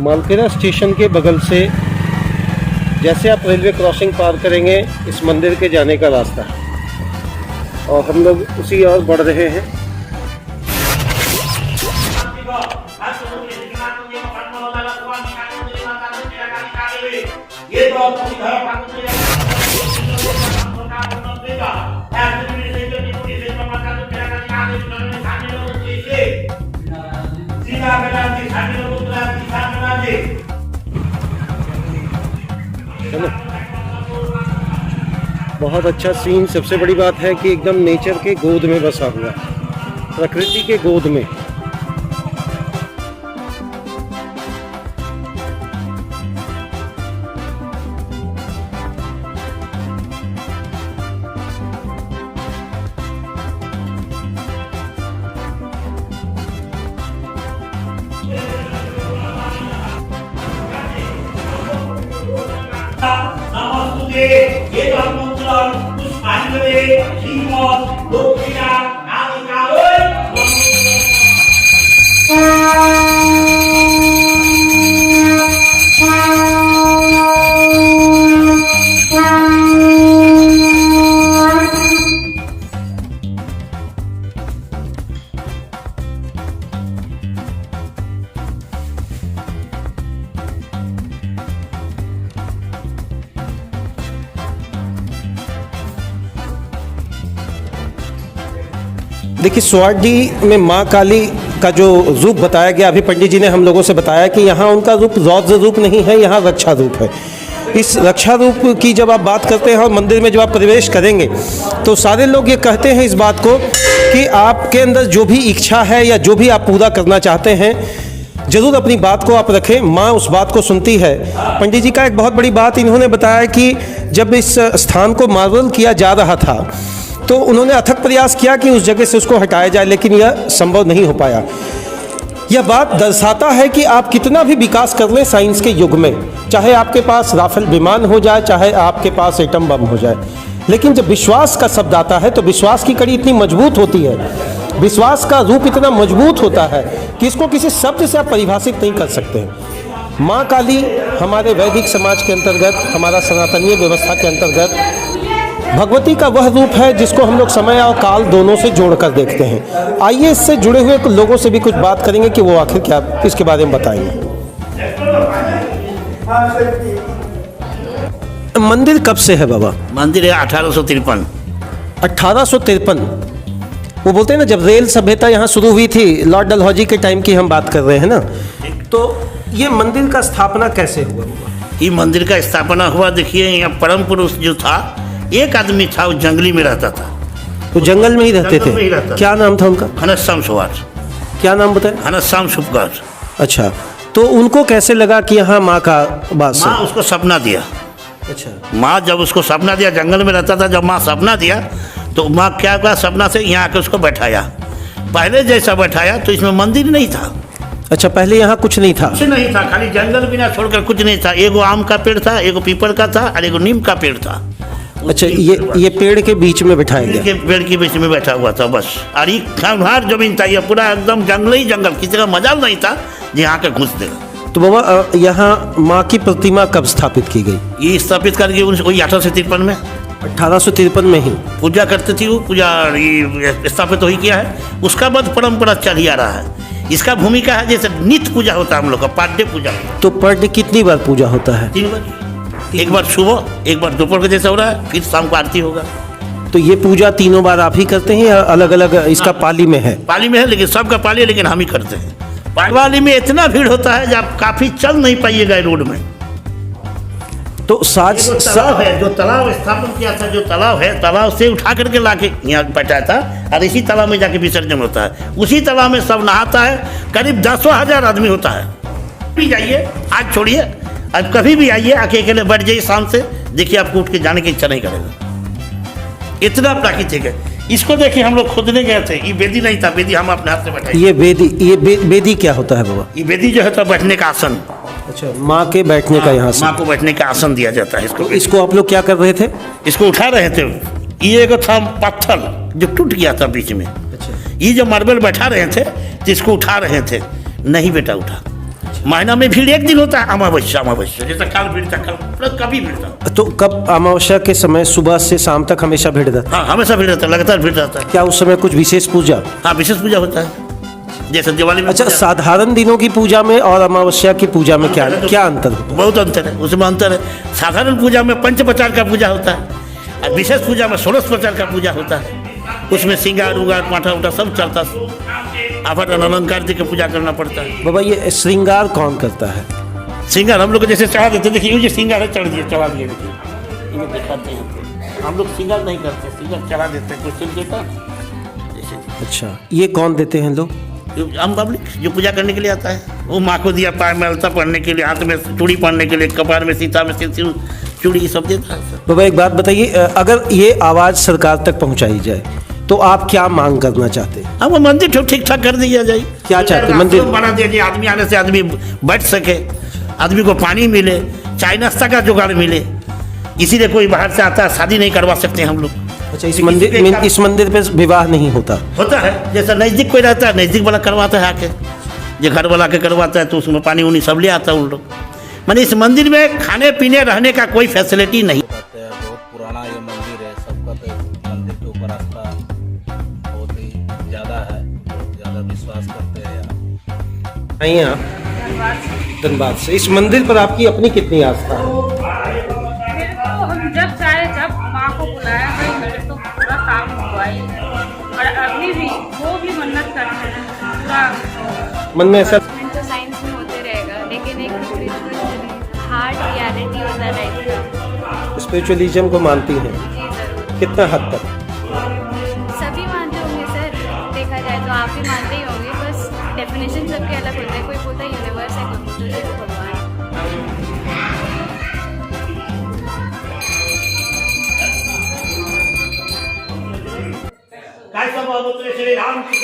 Malkheda station के बगल से जैसे आप रेलवे क्रॉसिंग पार करेंगे इस मंदिर के जाने का रास्ता है और हम लोग उसी ओर बढ़ रहे हैं। चलो, बहुत अच्छा सीन। सबसे बड़ी बात है कि एकदम नेचर के गोद में बसा हुआ, प्रकृति के गोद में। नमस्ते ये मंत्र पुष्पांजलि श्रीमद् लोकिना नामिकावै देखिए, स्वाडी में माँ काली का जो रूप बताया गया, अभी पंडित जी ने हम लोगों से बताया कि यहाँ उनका रूप रौद्र रूप नहीं है, यहाँ रक्षा रूप है। इस रक्षा रूप की जब आप बात करते हैं और मंदिर में जब आप प्रवेश करेंगे तो सारे लोग ये कहते हैं इस बात को कि आपके अंदर जो भी इच्छा है या जो भी आप पूरा करना चाहते हैं, ज़रूर अपनी बात को आप रखें, माँ उस बात को सुनती है। पंडित जी का एक बहुत बड़ी बात इन्होंने बताया कि जब इस स्थान को मार्बल किया जा रहा था तो उन्होंने अथक प्रयास किया कि उस जगह से उसको हटाया जाए, लेकिन यह संभव नहीं हो पाया। यह बात दर्शाता है कि आप कितना भी विकास कर लें साइंस के युग में, चाहे आपके पास राफेल विमान हो जाए, चाहे आपके पास एटम बम हो जाए, लेकिन जब विश्वास का शब्द आता है तो विश्वास की कड़ी इतनी मजबूत होती है, विश्वास का रूप इतना मजबूत होता है कि इसको किसी शब्द से आप परिभाषित नहीं कर सकते। माँ काली हमारे वैदिक समाज के अंतर्गत, हमारा सनातनीय व्यवस्था के अंतर्गत भगवती का वह रूप है जिसको हम लोग समय और काल दोनों से जोड़कर देखते हैं। आइए इससे जुड़े हुए लोगों से भी कुछ बात करेंगे कि वो आखिर क्या इसके बारे में बताएंगे। मंदिर कब से है बाबा? मंदिर है 1853। 1853। वो बोलते हैं ना, जब रेल सभ्यता यहाँ शुरू हुई थी, लॉर्ड डलहौजी के टाइम की हम बात कर रहे हैं ना, तो ये मंदिर का स्थापना कैसे हुआ? ये मंदिर का स्थापना हुआ, देखिए यहाँ परम पुरुष जो था, एक आदमी था, वो जंगली में रहता था। तो जंगल में ही रहते जंगल में ही थे? रहता क्या नाम था उनका? घनश्याम सुभाष। क्या नाम बताया? घनश्याम सुभाष। अच्छा, तो उनको कैसे लगा कि यहाँ माँ का वास है? माँ उसको सपना दिया। अच्छा, माँ जब उसको सपना दिया, जंगल में रहता था, जब माँ सपना दिया तो माँ क्या कहा, सपना से यहाँ आके उसको बैठाया। पहले जैसा बैठाया तो इसमें मंदिर नहीं था। अच्छा, पहले यहाँ कुछ नहीं था? कुछ नहीं था, खाली जंगल बिना छोड़कर कुछ नहीं था। एगो आम का पेड़ था, एगो पीपल का था और एगो नीम का पेड़ था। अच्छा, ये पेड़ के बीच में बैठाया गया? पेड़ के बीच में बैठा हुआ था बस। और ये खंभार जमीन था, ये पूरा एकदम जंगल ही जंगल, किसी का मजाल नहीं था जहाँ के घुस देगा। तो बाबा, यहाँ माँ की प्रतिमा कब स्थापित की गई? ये स्थापित करके वही 1853 में। 1853 में ही पूजा करते थी वो, पूजा ये स्थापित वही किया है। उसका बाद परंपरा चल ही आ रहा है। इसका भूमिका है जैसे नित्य पूजा होता है हम लोग का, पाड्य पूजा। तो पर डे कितनी बार पूजा होता है? 3 बार, एक बार सुबह, एक बार दोपहर के जैसा हो रहा है, फिर शाम को आरती होगा। तो ये पूजा तीनों बार आप ही करते हैं या अलग अलग इसका पाली में है? पाली में है, लेकिन सबका पाली है, लेकिन हम ही करते हैं। पाली में इतना भीड़ होता है जब काफी चल नहीं पाइएगा रोड में। तो साज तालाब है, जो तालाब स्थापन किया था, जो तालाब है, तालाब से उठा करके लाके यहाँ बैठाया था और इसी तालाब में जाके विसर्जन होता है। उसी तालाब में सब नहाता है, करीब 10,000 आदमी होता है। भी जाइए, आज छोड़िए, अब कभी भी आइए, अकेले बैठ जाइए शाम से, देखिए आपको उठ के जाने की इच्छा नहीं करेगा। इतना प्राकृतिक है। इसको देखिए, हम लोग खोदने गए थे, ये बेदी नहीं था, बेदी हम अपने हाथ से बैठाए। ये बेदी क्या होता है बाबा? ये बेदी जो है तो बैठने का आसन। अच्छा, माँ के बैठने का यहाँ से? माँ को बैठने का आसन दिया जाता है। तो इसको आप लोग क्या कर रहे थे? इसको उठा रहे थे। ये एक था पत्थर जो टूट गया था बीच में। अच्छा, ये जो मार्बल बैठा रहे थे तो इसको उठा रहे थे। नहीं बेटा उठा, महीना में भीड़ एक दिन होता है, अमावस्या अमावस्या, जैसे कल भीड़ था, कल कभी भीड़ था। तो कब अमावस्या के समय सुबह से शाम तक हमेशा भीड़ रहता हाँ, हमेशा भीड़ रहता है, लगातार भीड़ रहता है। क्या उस समय कुछ विशेष पूजा? हाँ, विशेष पूजा होता है, जैसे दिवाली में। अच्छा, पूजा- साधारण दिनों की पूजा में और अमावस्या की पूजा में क्या क्या अंतर होता बहुत अंतर है, उसमें अंतर है। साधारण पूजा में 5 प्रकार का पूजा होता है, और विशेष पूजा में 16 प्रकार का पूजा होता है। उसमें श्रृंगार उगार पाठा उठा सब चलता है, आभूषण अलंकार दे के पूजा करना पड़ता है। बाबा, ये श्रृंगार कौन करता है? श्रृंगार हम लोग जैसे चढ़ा देते, देखिए ये जो श्रृंगार है, चढ़ दिए, चढ़ा दिए, देखिए इन्हें दिखाते हैं। हम लोग श्रृंगार नहीं करते, श्रृंगार चढ़ा देते हैं, कोई सिल देता जैसे। अच्छा, ये कौन देते हैं लोग? आम पब्लिक जो पूजा करने के लिए आता है, वो माँ को दिया, पाए में अलता पहनने के लिए, हाथ में चूड़ी पहनने के लिए, कपार में सीता में सिर चूड़ी, ये सब देता है सर। बाबा, एक बात बताइए, अगर ये आवाज़ सरकार तक पहुंचाई जाए तो आप क्या मांग करना चाहते हैं? अब वो मंदिर ठीक ठाक कर दिया जाए। क्या चाहते हैं? मंदिर बना दिया जाए, आदमी आने से आदमी बैठ सके, आदमी को पानी मिले, चाय नाश्ता का जुगाड़ मिले। इसीलिए कोई बाहर से आता है, शादी नहीं करवा सकते हम लोग। अच्छा, इस मंदिर पे विवाह नहीं होता? होता है, जैसा नज़दीक कोई रहता है, नज़दीक वाला करवाता है आके, जो घर वाला के करवाता है, तो उसमें पानी उनी सब ले आता है उन लोग। मैंने इस मंदिर में खाने पीने रहने का कोई फैसिलिटी नहीं। कहते हैं बहुत पुराना ये मंदिर है, सबका तो मंदिर के ऊपर आस्था बहुत ही ज़्यादा है, बहुत ज़्यादा विश्वास करते हैं यहाँ। नहीं, आप धनबाद से। इस मंदिर पर आपकी अपनी कितनी आस्था है? हम जब चाहे जब माँ को बुलाया है, मेरे तो पूरा काम हुआ ही है। और अभी भी वो भी मन्नत करते हैं पूरा। मन में ऐसा तो साइंस में होते रहेगा, लेकिन एक हार्ड रियलिटी होता है लाइफ का। स्पिरिचुअलिज्म को मानती हैं? जी जरूर, कितना हद तक? सभी मानते होंगे सर, देखा जाए तो आप भी मानते ही होंगे, बस डेफिनेशन सबके अलग होते हैं। कोई बोलता है यूनिवर्स है, कोई बोलता है भगवान। श्री राम की